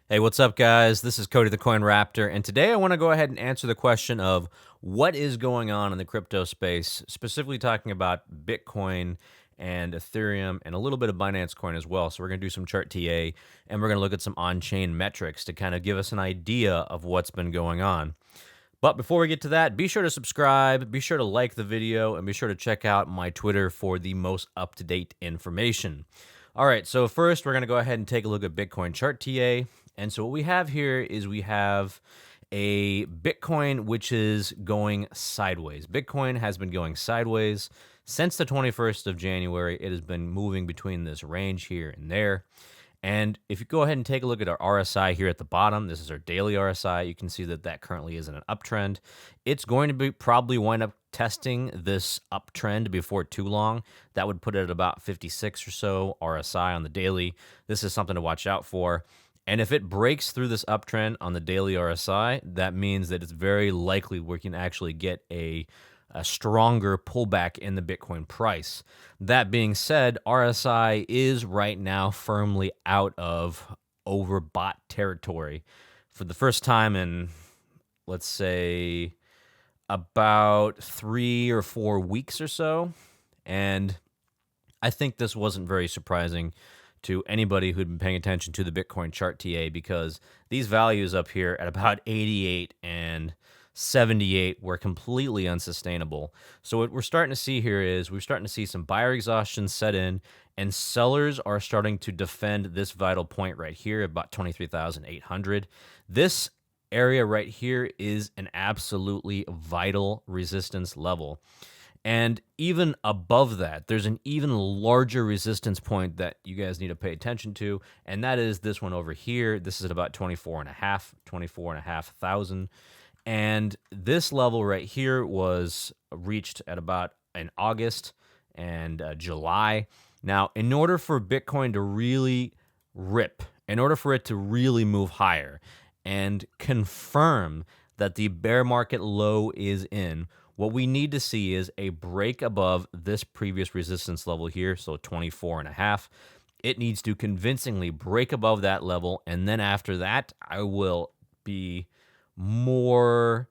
Hey, what's up, guys? This is Cody the Coin Raptor, and today I want to go ahead and answer the question of what is going on in the crypto space, specifically talking about Bitcoin and Ethereum and a little bit of Binance Coin as well. So we're going to do some chart TA, and we're going to look at some on-chain metrics to kind of give us an idea of what's been going on. But before we get to that, be sure to subscribe, be sure to like the video, and be sure to check out my Twitter for the most up-to-date information. All right, so first we're going to go ahead and take a look at Bitcoin chart TA. And so what we have here is we have a Bitcoin which is going sideways. Bitcoin has been going sideways since the 21st of January. It has been moving between this range here and there. And if you go ahead and take a look at our RSI here at the bottom, this is our daily RSI. You can see that that currently is in an uptrend. It's going to be probably wind up testing this uptrend before too long. That would put it at about 56 or so RSI on the daily. This is something to watch out for. And if it breaks through this uptrend on the daily RSI, that means that it's very likely we can actually get a stronger pullback in the Bitcoin price. That being said, RSI is right now firmly out of overbought territory for the first time in, let's say, about 3 or 4 weeks or so. And I think this wasn't very surprising to anybody who'd been paying attention to the Bitcoin chart TA, because these values up here at about 88 and 78 were completely unsustainable. So what we're starting to see here is we're starting to see some buyer exhaustion set in, and sellers are starting to defend this vital point right here, about 23,800. This area right here is an absolutely vital resistance level. And even above that, there's an even larger resistance point that you guys need to pay attention to, and that is this one over here. This is at about 24,500. And this level right here was reached at about in August and July. Now, in order for Bitcoin to really rip, in order for it to really move higher and confirm that the bear market low is in, what we need to see is a break above this previous resistance level here, so 24.5. It needs to convincingly break above that level, and then after that, I will be more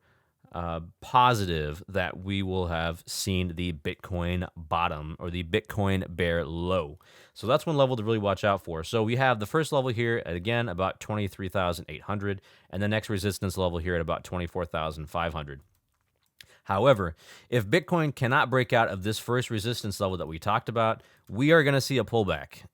positive that we will have seen the Bitcoin bottom or the Bitcoin bear low. So that's one level to really watch out for. So we have the first level here at, again, about 23,800, and the next resistance level here at about 24,500. However, if Bitcoin cannot break out of this first resistance level that we talked about, we are going to see a pullback.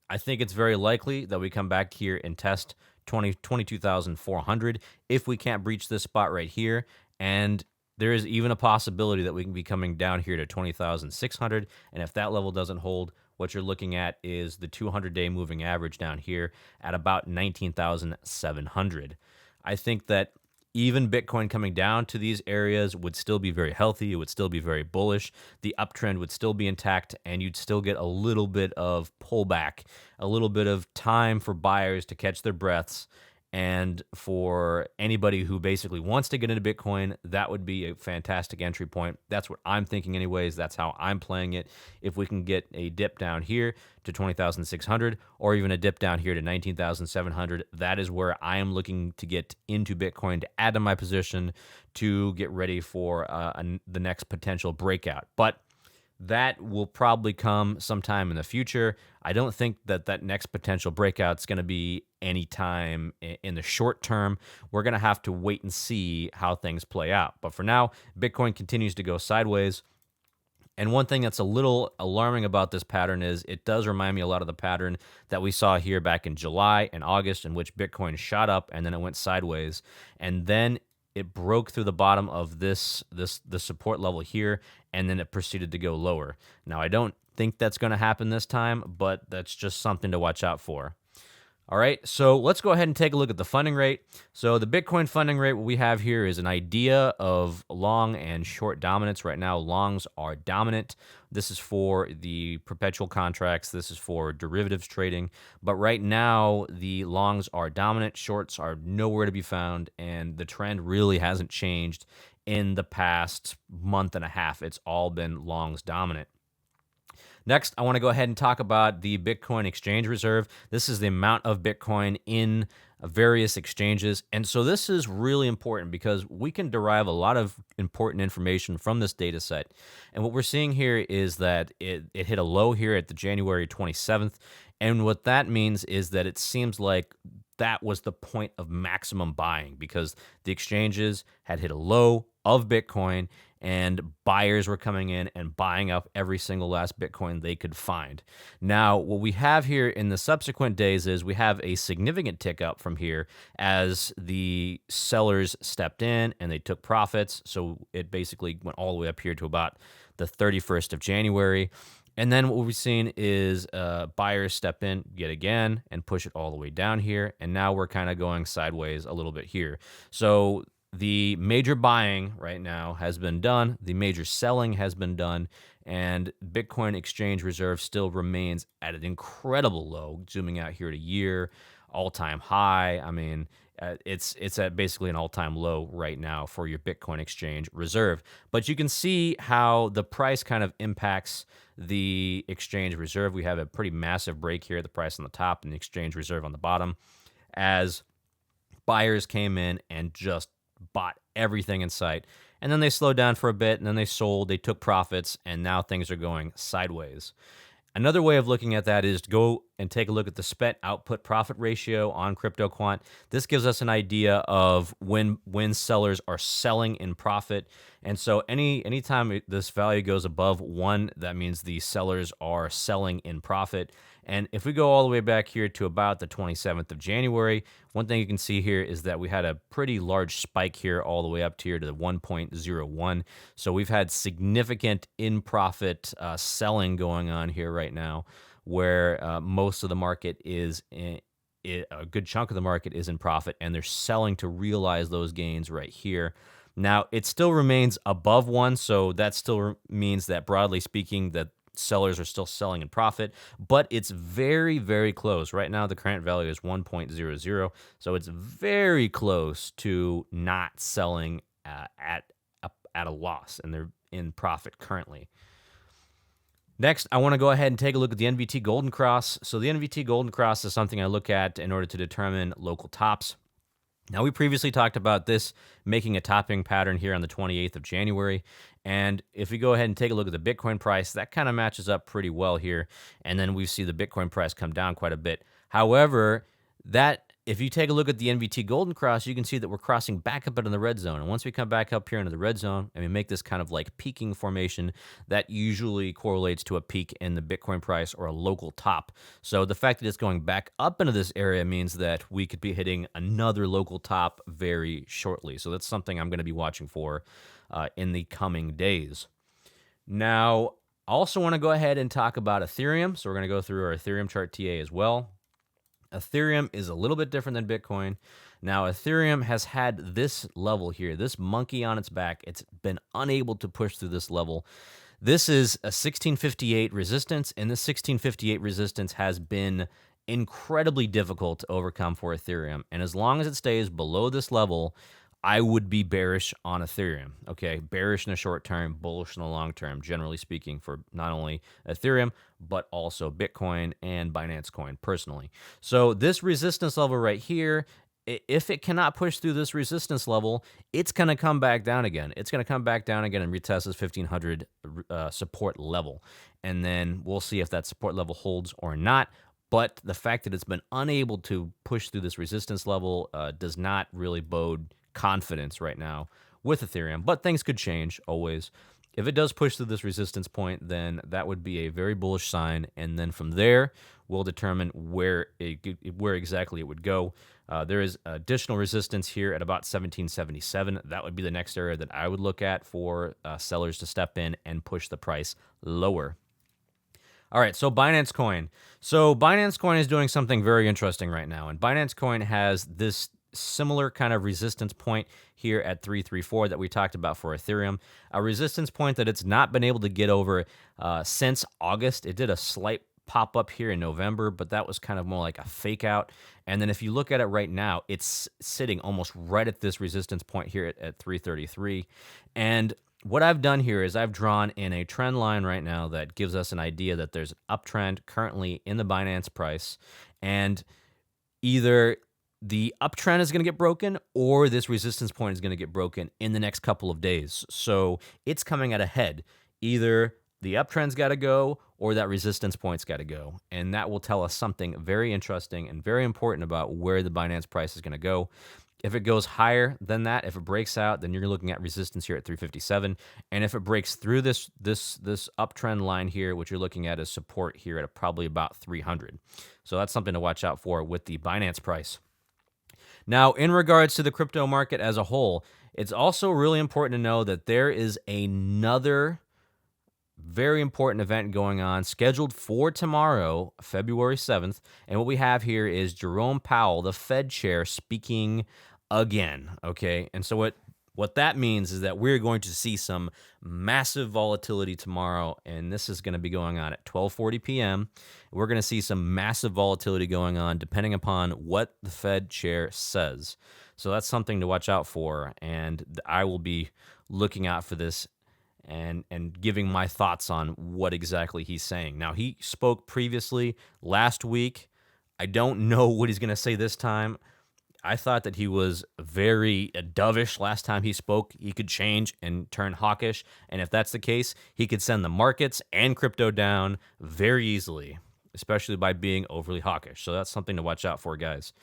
I think it's very likely that we come back here and test 22,400 if we can't breach this spot right here. And there is even a possibility that we can be coming down here to 20,600. And if that level doesn't hold, what you're looking at is the 200-day moving average down here at about 19,700. I think that even Bitcoin coming down to these areas would still be very healthy. It would still be very bullish. The uptrend would still be intact, and you'd still get a little bit of pullback, a little bit of time for buyers to catch their breaths. And for anybody who basically wants to get into Bitcoin, that would be a fantastic entry point. That's what I'm thinking anyways. That's how I'm playing it. If we can get a dip down here to 20,600 or even a dip down here to 19,700, that is where I am looking to get into Bitcoin to add to my position to get ready for the next potential breakout. But that will probably come sometime in the future. I don't think that that next potential breakout is going to be anytime in the short term. We're going to have to wait and see how things play out. But for now, Bitcoin continues to go sideways. And one thing that's a little alarming about this pattern is it does remind me a lot of the pattern that we saw here back in July and August, in which Bitcoin shot up and then it went sideways. And then it broke through the bottom of the support level here, and then it proceeded to go lower. Now, I don't think that's going to happen this time, but that's just something to watch out for. All right, so let's go ahead and take a look at the funding rate. So the Bitcoin funding rate, what we have here is an idea of long and short dominance. Right now, longs are dominant. This is for the perpetual contracts. This is for derivatives trading. But right now, the longs are dominant. Shorts are nowhere to be found, and the trend really hasn't changed in the past month and a half. It's all been longs dominant. Next, I want to go ahead and talk about the Bitcoin exchange reserve. This is the amount of Bitcoin in various exchanges. And so this is really important because we can derive a lot of important information from this data set. And what we're seeing here is that it hit a low here at the January 27th. And what that means is that it seems like that was the point of maximum buying because the exchanges had hit a low of Bitcoin and buyers were coming in and buying up every single last Bitcoin they could find. Now, what we have here in the subsequent days is we have a significant tick up from here as the sellers stepped in and they took profits. So it basically went all the way up here to about the 31st of January. And then what we've seen is buyers step in yet again and push it all the way down here. And now we're kind of going sideways a little bit here. So the major buying right now has been done. The major selling has been done. And Bitcoin exchange reserve still remains at an incredible low, zooming out here to year, all-time high. I mean, it's at basically an all-time low right now for your Bitcoin exchange reserve. But you can see how the price kind of impacts the exchange reserve. We have a pretty massive break here, the price on the top and the exchange reserve on the bottom, as buyers came in and just bought everything in sight. And then they slowed down for a bit, and then they sold, they took profits, and now things are going sideways. Another way of looking at that is to go and take a look at the spent output profit ratio on CryptoQuant. This gives us an idea of when sellers are selling in profit. And so anytime this value goes above 1, that means the sellers are selling in profit. And if we go all the way back here to about the 27th of January, one thing you can see here is that we had a pretty large spike here all the way up here to the 1.01. So we've had significant in-profit selling going on here right now, where most of the market is a good chunk of the market is in profit, and they're selling to realize those gains right here. Now, it still remains above 1, so that still means that, broadly speaking, that sellers are still selling in profit, but it's very, very close. Right now, the current value is 1.00, so it's very close to not selling at a loss, and they're in profit currently. Next, I want to go ahead and take a look at the NVT Golden Cross. So the NVT Golden Cross is something I look at in order to determine local tops. Now, we previously talked about this making a topping pattern here on the 28th of January. And if we go ahead and take a look at the Bitcoin price, that kind of matches up pretty well here. And then we see the Bitcoin price come down quite a bit. However, if you take a look at the NVT Golden Cross, you can see that we're crossing back up into the red zone. And once we come back up here into the red zone and we make this kind of like peaking formation, that usually correlates to a peak in the Bitcoin price or a local top. So the fact that it's going back up into this area means that we could be hitting another local top very shortly. So that's something I'm going to be watching for in the coming days. Now, I also want to go ahead and talk about Ethereum. So we're going to go through our Ethereum chart TA as well. Ethereum is a little bit different than Bitcoin. Now, Ethereum has had this level here, this monkey on its back. It's been unable to push through this level. This is a 1658 resistance, and this 1658 resistance has been incredibly difficult to overcome for Ethereum. And as long as it stays below this level, I would be bearish on Ethereum, okay? Bearish in the short term, bullish in the long term, generally speaking, for not only Ethereum, but also Bitcoin and Binance Coin personally. So this resistance level right here, if it cannot push through this resistance level, it's going to come back down again. It's going to come back down again and retest this 1500 support level. And then we'll see if that support level holds or not. But the fact that it's been unable to push through this resistance level does not really bode confidence right now with Ethereum, but things could change always. If it does push through this resistance point, then that would be a very bullish sign, and then from there, we'll determine where exactly it would go. There is additional resistance here at about 1777. That would be the next area that I would look at for sellers to step in and push the price lower. All right, so Binance Coin. So Binance Coin is doing something very interesting right now, and Binance Coin has this similar kind of resistance point here at 334 that we talked about for Ethereum, a resistance point that it's not been able to get over since August. It did a slight pop up here in November, but that was kind of more like a fake out. And then if you look at it right now, it's sitting almost right at this resistance point here at 333. And what I've done here is I've drawn in a trend line right now that gives us an idea that there's an uptrend currently in the Binance price, and either the uptrend is going to get broken or this resistance point is going to get broken in the next couple of days. So it's coming at a head. Either the uptrend's got to go or that resistance point's got to go. And that will tell us something very interesting and very important about where the Binance price is going to go. If it goes higher than that, if it breaks out, then you're looking at resistance here at 357. And if it breaks through this uptrend line here, what you're looking at is support here at probably about 300. So that's something to watch out for with the Binance price. Now, in regards to the crypto market as a whole, it's also really important to know that there is another very important event going on scheduled for tomorrow, February 7th. And what we have here is Jerome Powell, the Fed chair, speaking again. Okay. And so what that means is that we're going to see some massive volatility tomorrow, and this is going to be going on at 12:40 p.m. We're going to see some massive volatility going on depending upon what the Fed chair says. So that's something to watch out for, and I will be looking out for this and giving my thoughts on what exactly he's saying. Now, he spoke previously last week. I don't know what he's going to say this time. I thought that he was very dovish last time he spoke. He could change and turn hawkish. And if that's the case, he could send the markets and crypto down very easily, especially by being overly hawkish. So that's something to watch out for, guys.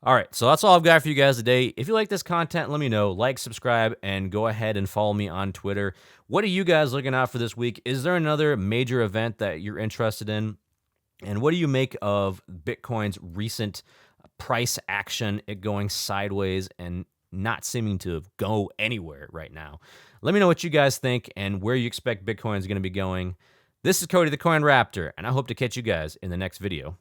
All right, so that's all I've got for you guys today. If you like this content, let me know. Like, subscribe, and go ahead and follow me on Twitter. What are you guys looking out for this week? Is there another major event that you're interested in? And what do you make of Bitcoin's recent price action, it going sideways and not seeming to go anywhere right now? Let me know what you guys think and where you expect Bitcoin is going to be going. This is Cody the Coin Raptor, and I hope to catch you guys in the next video.